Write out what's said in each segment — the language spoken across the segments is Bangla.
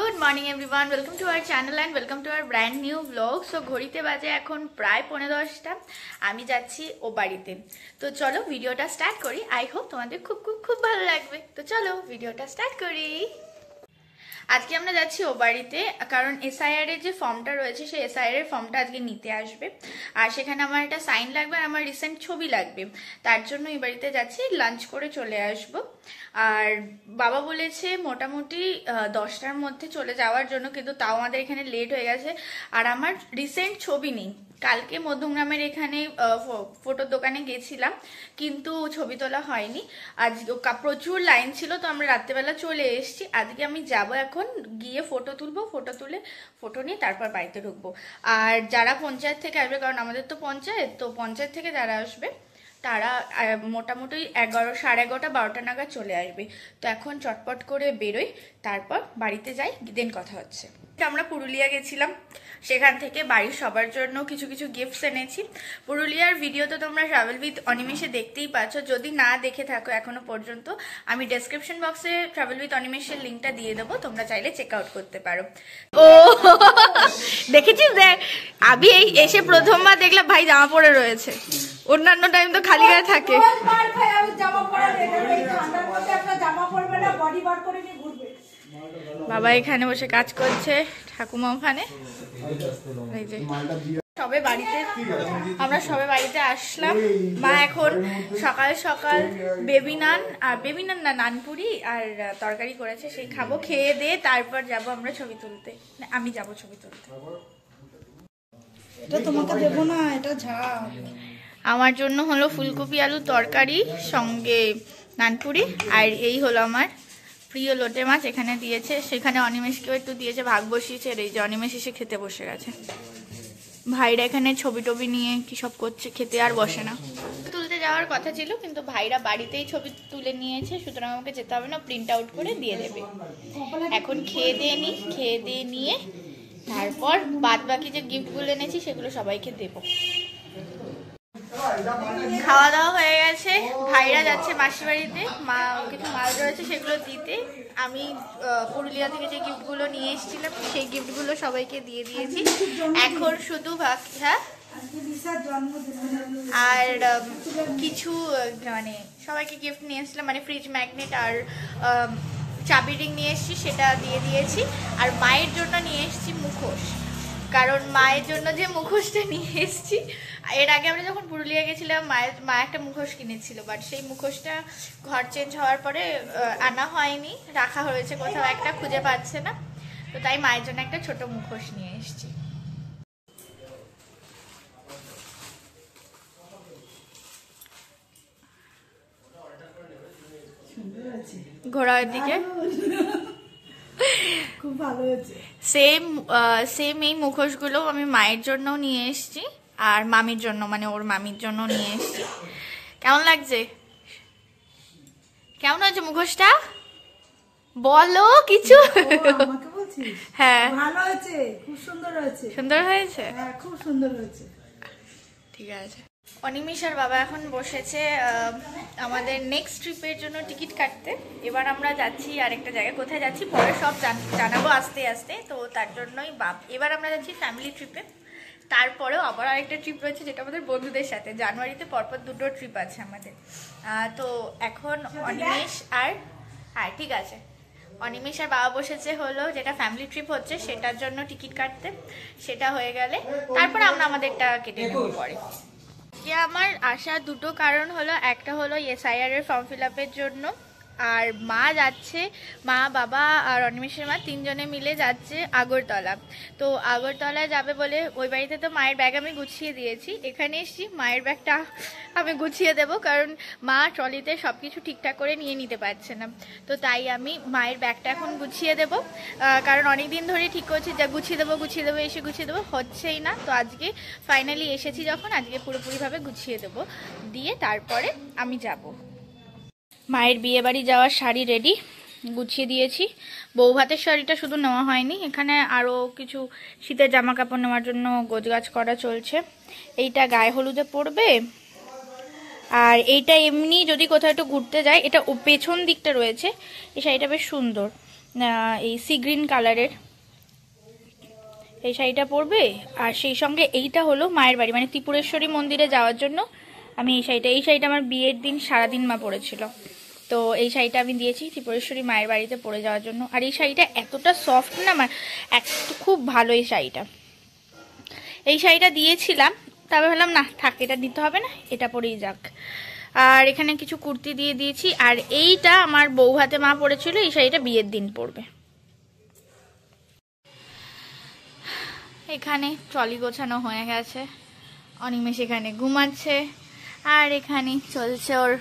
Good morning everyone, welcome to our channel and welcome to our brand new blog. So ঘড়িতে বাজে এখন প্রায় 10:15। আমি যাচ্ছি ও বাড়িতে। তো চলো ভিডিওটা স্টার্ট করি। আই হোপ তোমাদের খুব খুব খুব ভালো লাগবে। তো চলো ভিডিওটা স্টার্ট করি। আজকে আমরা যাচ্ছি ও বাড়িতে, কারণ এসআইআর এর যে ফর্মটা রয়েছে সেই এসআইআর এর ফর্মটা আজকে নিতে আসবে। আর সেখানে আমার একটা সাইন লাগবে আর আমার রিসেন্ট ছবি লাগবে। তার জন্য এই বাড়িতে যাচ্ছি, লাঞ্চ করে চলে আসব। আর বাবা বলেছে মোটামুটি 10টার মধ্যে চলে যাওয়ার জন্য, কিন্তু তাও আমাদের এখানে লেট হয়ে গেছে। আর আমার রিসেন্ট ছবি নেই। কালকে মধ্যমগ্রামের এখানে ফটোর দোকানে গেছিলাম, কিন্তু ছবি তোলা হয়নি। আজকে প্রচুর লাইন ছিল, তো আমরা রাত্রেবেলা চলে এসেছি। আজকে আমি যাব, এখন গিয়ে ফটো তুলবো, ফটো তুলে ফটো নিয়ে তারপর বাড়িতে ঢুকবো। আর যারা পঞ্চায়েত থেকে আসবে, কারণ আমাদের তো পঞ্চায়েত, তো পঞ্চায়েত থেকে যারা আসবে তারা মোটামুটি 11, সাড়ে 11টা 12টা নাগাদ চলে আসবে। তো এখন চটপট করে বেরোই, তারপর বাড়িতে যাই, দেন কথা হচ্ছে। আমরা পুরুলিয়া গেছিলাম, সেখান থেকে বাড়ির সবার জন্য কিছু কিছু গিফটস এনেছি। পুরুলিয়ার ভিডিও তো তোমরা ট্রাভেল উইথ অনিমেষে দেখতেই পাচ্ছ। যদি না দেখে থাকো এখনো পর্যন্ত, আমি ডেসক্রিপশন বক্সে ট্রাভেল উইথ অনিমেষের লিঙ্কটা দিয়ে দেবো, তোমরা চাইলে চেক আউট করতে পারো। ও দেখেছিস, দেখ আমি এই এসে প্রথমবার দেখলাম ভাই জামা পরে রয়েছে। অন্যান্য টাইম তো খালি গায়ে থাকে। বাবা এখানে বসে কাজ করছে, ঠাকুমা ওখানে। সবে বাড়িতে, আমরা সবে বাড়িতে আসলাম। মা এখন সকাল সকাল বেবি নান না নানপুরি আর তরকারি করেছে, সেই খাবো। খেয়ে দিয়ে তারপর যাব আমরা ছবি তুলতে। আমি যাব ছবি তুলতে। এটা তোমাকে দেবো না, এটা ঝাল। আমার জন্য হলো ফুলকপি আলু তরকারি, সঙ্গে নানপুরি। আর এই হলো আমার প্রিয় লোটে মাছ, এখানে দিয়েছে। সেখানে অনিমেষকেও একটু দিয়েছে, ভাগ বসিয়েছে। আর এই যে অনিমেষ এসে খেতে বসে গেছে। ভাইরা এখানে ছবি টবি নিয়ে কি সব করছে, খেতে আর বসে না। তুলতে যাওয়ার কথা ছিল, কিন্তু ভাইরা বাড়িতেই ছবি তুলে নিয়েছে, সুতরাং আমাকে যেতে হবে না, প্রিন্ট আউট করে দিয়ে দেবে। এখন খেয়ে দিয়ে নিই, খেয়ে দিয়ে নিয়ে তারপর বাদ বাকি যে গিফটগুলো এনেছি সেগুলো সবাইকে দেবো। খাওয়া দাওয়া হয়ে গেছে, ভাইরা যাচ্ছে মাসি বাড়িতে, মা কিছু মাল রয়েছে সেগুলো দিতে। আমি পুরুলিয়া থেকে যে গিফটগুলো নিয়ে এসেছিলাম সেই গিফটগুলো সবাইকে দিয়ে দিয়েছি। এখন শুধু হ্যাঁ, আর কিছু মানে সবাইকে গিফট নিয়ে এসেছিলাম, মানে ফ্রিজ ম্যাগনেট আর চাবি রিং নিয়ে এসেছি, সেটা দিয়ে দিয়েছি। আর মায়ের জন্য নিয়ে এসেছি মুখোশ, কারণ মায়ের জন্য যে মুখোশটা নিয়ে এসেছি, এর আগে আমরা যখন পুরুলিয়া গেছিলাম মা একটা মুখোশ কিনেছিল, বাট সেই মুখোশটা ঘর চেঞ্জ হওয়ার পরে আনা হয়নি, রাখা হয়েছে কোথাও একটা, খুঁজে পাচ্ছে না। তো তাই মায়ের জন্য একটা ছোট মুখোশ নিয়ে এসেছি। ঘোড়ার দিকে খুব ভালো হয়েছে। সেম এই মুখোশগুলো আমি মায়ের জন্য নিয়ে এসেছি আর মামির জন্য, মানে ওর মামির জন্য নিয়ে এসেছি। কেমন লাগছে, কেমন হয়েছে মুখোশটা বলো কিছু? আমাকে বলছিস? হ্যাঁ ভালো হয়েছে, খুব সুন্দর হয়েছে। সুন্দর হয়েছে? হ্যাঁ খুব সুন্দর হয়েছে। ঠিক আছে। অনিমেষার বাবা এখন বসেছে আমাদের নেক্সট ট্রিপের জন্য টিকিট কাটতে। এবার আমরা যাচ্ছি আরেকটা জায়গায়, কোথায় যাচ্ছি পরে সব জানাবো আস্তে আস্তে। তো তার জন্যই এবার আমরা যাচ্ছি ফ্যামিলি ট্রিপে। তারপরেও আবার আরেকটা ট্রিপ রয়েছে, যেটা আমাদের বন্ধুদের সাথে। জানুয়ারিতে পরপর 2টো ট্রিপ আছে আমাদের। তো এখন অনিমেষ আর হ্যাঁ ঠিক আছে, অনিমেষ আর বাবা বসেছে হলো যেটা ফ্যামিলি ট্রিপ হচ্ছে সেটার জন্য টিকিট কাটতে। সেটা হয়ে গেলে তারপর আমরা আমাদেরটা কেটে নেব পরে। আমার আসার দুটো কারণ হলো, একটা হলো এসআইআর এর ফর্ম ফিল আপের জন্য, আর মা যাচ্ছে, মা বাবা আর অনিমেষের মা তিনজনে মিলে যাচ্ছে আগরতলা। তো আগরতলায় যাবে বলে ওই বাড়িতে তো মায়ের ব্যাগ আমি গুছিয়ে দিয়েছি, এখানে এসেছি মায়ের ব্যাগটা আমি গুছিয়ে দেব, কারণ মা ট্রলিতে সব কিছু ঠিকঠাক করে নিয়ে নিতে পারছে না। তো তাই আমি মায়ের ব্যাগটা এখন গুছিয়ে দেব, কারণ অনেক দিন ধরে ঠিক করছি যে গুছিয়ে দেবো এসে গুছিয়ে দেবো, হচ্ছেই না। তো আজকে ফাইনালি এসেছি যখন, আজকে পুরোপুরিভাবে গুছিয়ে দেবো, দিয়ে তারপরে আমি যাব। মায়ের বিয়ে বাড়ি যাওয়ার শাড়ি রেডি, গুছিয়ে দিয়েছি। বউ ভাতের শাড়িটা শুধু নেওয়া হয়নি, এখানে আরও কিছু শীতের জামা কাপড় নেওয়ার জন্য গোছগাছ করা চলছে। এইটা গায়ে হলুদে পরবে, আর এইটা এমনি যদি কোথাও একটু ঘুরতে যায়, এটা পেছন দিকটা রয়েছে, এই শাড়িটা বেশ সুন্দর। এই সি গ্রিন কালারের এই শাড়িটা পরবে। আর সেই সঙ্গে এইটা হলো মায়ের বাড়ি, মানে ত্রিপুরেশ্বরী মন্দিরে যাওয়ার জন্য আমি এই শাড়িটা আমার বিয়ের দিন সারাদিন মা পরেছিল, তো এই শাড়িটা আমি দিয়েছি ত্রিপুরেশ্বরী মায়ের বাড়িতে পরে যাওয়ার জন্য। আর এই শাড়িটা এতটা সফট না, আমার খুব ভালো এই শাড়িটা। এই শাড়িটা দিয়েছিলাম, তবে ভাবলাম না থাক, এটা দিতে হবে না, এটা পরেই যাক। আর এখানে কিছু কুর্তি দিয়ে দিয়েছি। আর এইটা আমার বউ হাতে মা পরেছিল, এই শাড়িটা বিয়ের দিন পরবে। এখানে ট্রলি গোছানো হয়ে গেছে, অনিমেষ এখানে ঘুমাচ্ছে, আর এখানে চলছে ওর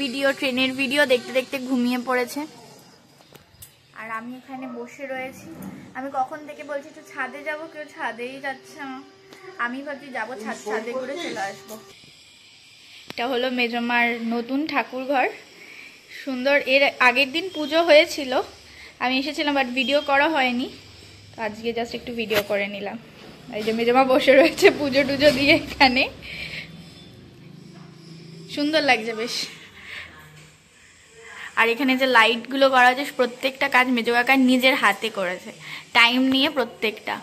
ভিডিও, ট্রেনের ভিডিও দেখতে দেখতে ঘুমিয়ে পড়েছে। আর আমি এখানে বসে রয়েছি। আমি কখন থেকে বলছি একটু ছাদে যাব, কেউ ছাদেই যাচ্ছে না। আমি ভাবছি যাবো ছাদে করে চলে আসবো। এটা হলো মেজমার নতুন ঠাকুর ঘর, সুন্দর। এর আগের দিন পুজো হয়েছিল, আমি এসেছিলাম, বাট ভিডিও করা হয়নি, আজকে জাস্ট একটু ভিডিও করে নিলাম। এই যে মেজমা বসে রয়েছে পুজো টুজো দিয়ে, এখানে সুন্দর লাগছে বেশ। আর এখানে যে লাইটগুলো করা হয়েছে, প্রত্যেকটা কাজ মেজো কাকা নিজের হাতে করেছে, টাইম নিয়ে প্রত্যেকটা।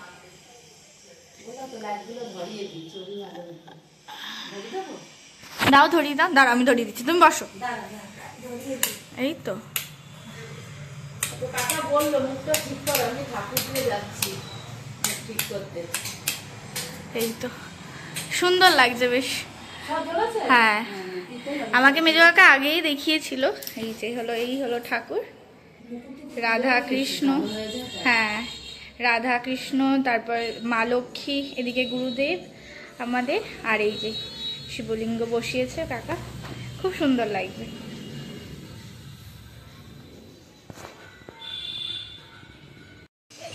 দাও ধরিয়ে দাও, দাঁড়া আমি ধরিয়ে দিচ্ছি, তুমি বসো। এই তো এই তো সুন্দর লাগছে বেশ। হ্যাঁ, আমাকে মেজো কাকা আগেই দেখিয়েছিল। এই হলো ঠাকুর, রাধা কৃষ্ণ। হ্যাঁ, রাধা কৃষ্ণ, তারপর মা লক্ষ্মী, এদিকে গুরুদেব আমাদের, আর এই যে শিবলিঙ্গ বসিয়েছে কাকা, খুব সুন্দর লাগবে।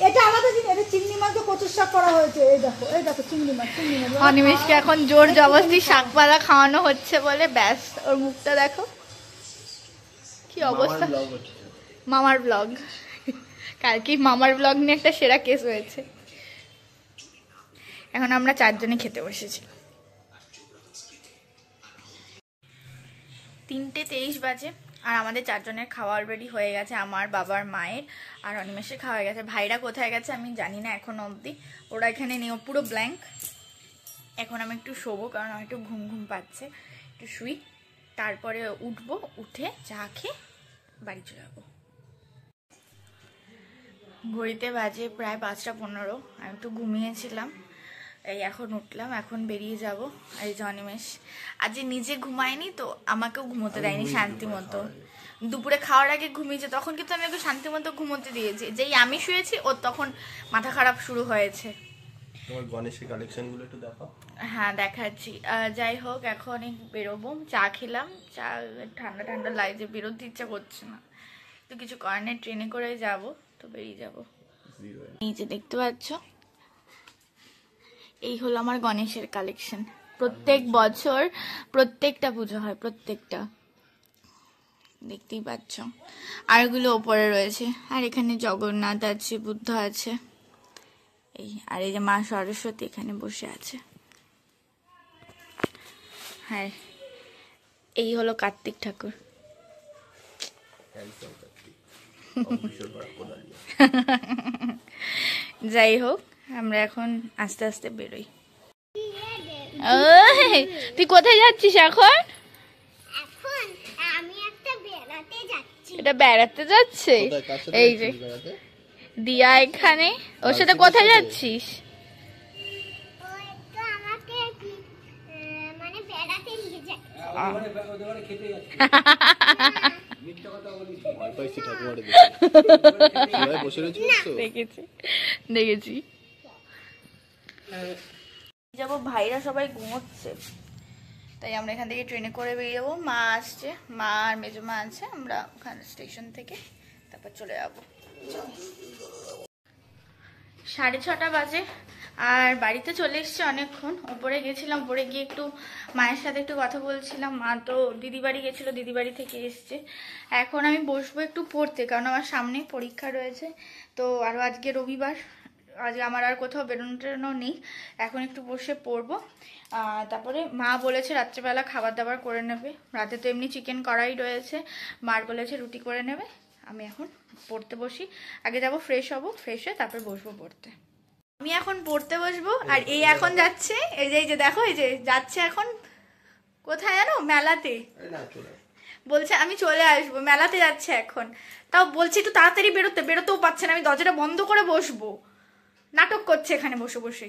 এটা আলাদা জিনিস, এটা চিংড়ি মাছকে কচুর শাক করা হয়েছে। এই দেখো চিংড়ি মাছ। অনিমেষকে এখন জোর জবরদস্তি শাকপালা খাওয়ানো হচ্ছে বলে, ব্যাস ওর মুখটা দেখো কি অবস্থা। মামার ব্লগ, কালকে মামার ব্লগ নিয়ে একটা সেরা কেস হয়েছে। এখন আমরা 4 জনে খেতে বসেছি। 3:23 বাজে, আর আমাদের 4 জনের খাওয়া অলরেডি হয়ে গেছে, আমার বাবার, মায়ের আর অনিমেষের খাওয়া হয়ে গেছে। ভাইরা কোথায় গেছে আমি জানি না এখনো অবধি, ওরা এখানে নেই, পুরো ব্ল্যাঙ্ক। এখন আমি একটু শোবো, কারণ আমার একটু ঘুম ঘুম পাচ্ছে, একটু শুই, তারপরে উঠবো, উঠে চা খেয়ে বাড়ি চলে যাবো। ঘড়িতে বাজে প্রায় 5:15, আমি একটু ঘুমিয়েছিলাম, এই এখন উঠলাম, এখন বেরিয়ে যাব। এই যে অনিমেষ আজ নিজে ঘুমায়নি, তো আমাকেও ঘুমোতে দেয়নি শান্তি মতো। দুপুরে খাওয়ার আগে ঘুমিয়েছে, তখন কিন্তু আমি ওকে শান্তি মতো ঘুমোতে দিয়েছি। যেই আমি শুয়েছি ওর তখন মাথা খারাপ শুরু হয়েছে। তোমার গণেশের কালেকশনগুলো একটু দেখাও। হ্যাঁ দেখাচ্ছি। যাই হোক, এখন বেরোবো, চা খেলাম, চা ঠান্ডা ঠান্ডা লাগছে, বেরোতে ইচ্ছা করছে না, তো কিছু কারণে ট্রেনে করে যাব, তো বেরিয়ে যাবো। এই যে দেখতে পাচ্ছ, এই হলো আমার গণেশের কালেকশন। প্রত্যেক বছর প্রত্যেকটা পুজো হয়, প্রত্যেকটা, দেখতেই পাচ্ছ। আর এগুলো ওপরে রয়েছে, আর এখানে জগন্নাথ আছে, বুদ্ধ আছে, আর এই যে মা সরস্বতী এখানে বসে আছে। হ্যাঁ, এই হলো কার্তিক ঠাকুর। যাই হোক, আমরা এখন আস্তে আস্তে বেরোই। তুই কোথায় যাচ্ছিস এখন? এটা বেড়াতে যাচ্ছে। এই যে দিয়া এখানে, ওর সাথে কোথায় যাচ্ছিস? দেখেছি যাবো, ভাইরা সবাই ঘুমোচ্ছে, তাই আমরা এখান থেকে ট্রেনে করে বেরিয়ে যাবো। মা আসছে, মা আর মেজমা আছে, আমরা ওখানে স্টেশন থেকে তারপর চলে যাবো। 6:30 বাজে, আর বাড়িতে চলে এসছি অনেকক্ষণ। উপরে গেছিলাম, উপরে গিয়ে একটু মায়ের সাথে একটু কথা বলছিলাম। মা তো দিদি বাড়ি গেছিলো, দিদি বাড়ি থেকে এসছে। এখন আমি বসবো একটু পড়তে, কারণ আমার সামনে পরীক্ষা রয়েছে, তো আরও আজকে রবিবার, আজকে আমার আর কোথাও বেরোনো টেরোনো নেই। এখন একটু বসে পড়বো, তারপরে মা বলেছে রাত্রেবেলা খাবার দাবার করে নেবে। রাতে তো এমনি চিকেন করাই রয়েছে, মার বলেছে রুটি করে নেবে, আমি এখন পড়তে বসি। আগে যাব ফ্রেশ হব, ফ্রেশ হয়ে তারপর বসবো পড়তে। আমি এখন পড়তে বসবো, আর এই এখন যাচ্ছে, এই যে দেখো, এই যে যাচ্ছে এখন কোথায় জানো, মেলাতে। বলছে আমি চলে আসবো, মেলাতে যাচ্ছে এখন। তাও বলছি একটু তাড়াতাড়ি বেরোতে, বেরোতেও পারছে না। আমি দরজাটা বন্ধ করে বসবো, নাটক করছে এখানে বসে বসে।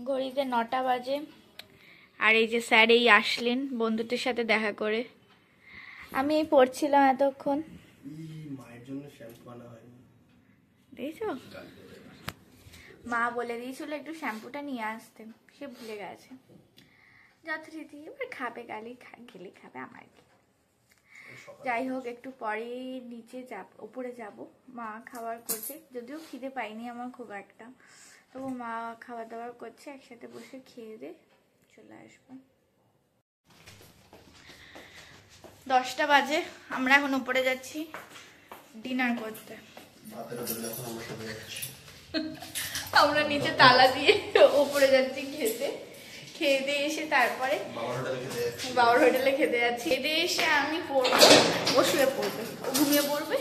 ঘড়িতে 9টা বাজে, আর এই যে স্যার এই আসলেন বন্ধুদের সাথে দেখা করে। আমি এই পড়ছিলাম এতক্ষণ। মায়ের জন্য শ্যাম্পু আনা হয়নি, দেখছো, মা বলে দিয়েছিল একটু শ্যাম্পুটা নিয়ে আসতে, সে ভুলে গেছে যথারীতি। এবার খাবে, গালি গেলে খাবে, আমার কি। যাই হোক, একটু পরে নিচে যাব, উপরে যাব। মা খাবার করছে, যদিও খিদে পাইনি আমার খুব একটা, তবু মা খাবার দাবার করছে, একসাথে বসে খেয়ে দিয়ে চলে আসবো। 10টা বাজে, আমরা এখন উপরে যাচ্ছি ডিনার করতে। আমরা নিচে তালা দিয়ে উপরে যাচ্ছি খেতে। খেয়ে দিয়ে এসে তারপরে বাবার হোটেলে খেতে যাচ্ছি। খেতে এসে আমি পড়বো, ও শুয়ে পড়বে, ও ঘুমিয়ে পড়বে,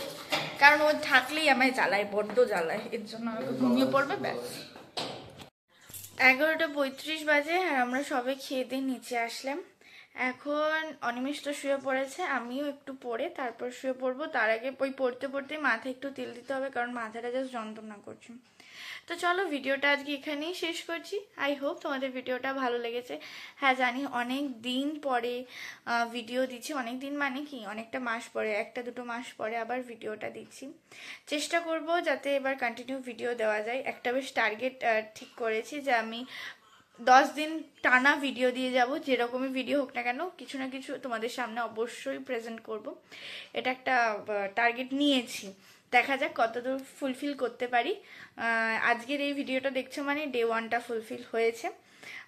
কারণ ও থাকলেই আমায় জ্বালায়, বড্ড জ্বালায়, এর জন্য আমাকে ঘুমিয়ে পড়বে, ব্যাস। 11টা 35 বাজে, আর আমরা সবাই খেয়ে দিয়ে নিচে আসলাম। এখন অনিমেষ তো শুয়ে পড়েছে, আমিও একটু পড়ে তারপর শুয়ে পড়বো। তার আগে ওই পড়তে পড়তে মাথায় একটু তেল দিতে হবে, কারণ মাথাটা জাস্ট যন্ত্রণা করছে। তো চলো, ভিডিওটা আজকে এখানেই শেষ করছি। আই হোপ তোমাদের ভিডিওটা ভালো লেগেছে। হ্যাঁ জানি অনেক দিন পরে ভিডিও দিচ্ছি, অনেক দিন মানে কি অনেকটা মাস পরে, 1-2 মাস পরে আবার ভিডিওটা দিচ্ছি। চেষ্টা করব যাতে এবার কন্টিনিউ ভিডিও দেওয়া যায়। একটা বেশ টার্গেট ঠিক করেছি যে আমি 10 দিন টানা ভিডিও দিয়ে যাব, যেরকমই ভিডিও হোক না কেন কিছু না কিছু তোমাদের সামনে অবশ্যই প্রেজেন্ট করব। এটা একটা টার্গেট নিয়েছি, দেখা যাক কতদূর ফুলফিল করতে পারি। আজকের এই ভিডিওটা দেখছো মানে ডে 1টা ফুলফিল হয়েছে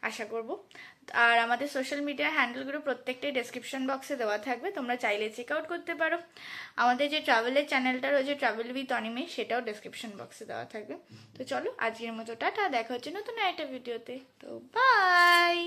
আশা করব। আর আমাদের সোশ্যাল মিডিয়া হ্যান্ডেলগুলো প্রত্যেকটাই ডেসক্রিপশন বক্সে দেওয়া থাকবে, তোমরা চাইলে চেক আউট করতে পারো। আমাদের যে ট্রাভেলের চ্যানেলটা রয়েছে ট্রাভেল উইথ অনিমেষ, সেটাও ডেসক্রিপশন বক্সে দেওয়া থাকবে। তো চলো আজকের মতো টাটা, দেখা হচ্ছে নতুন একটা ভিডিওতে। তো বাই।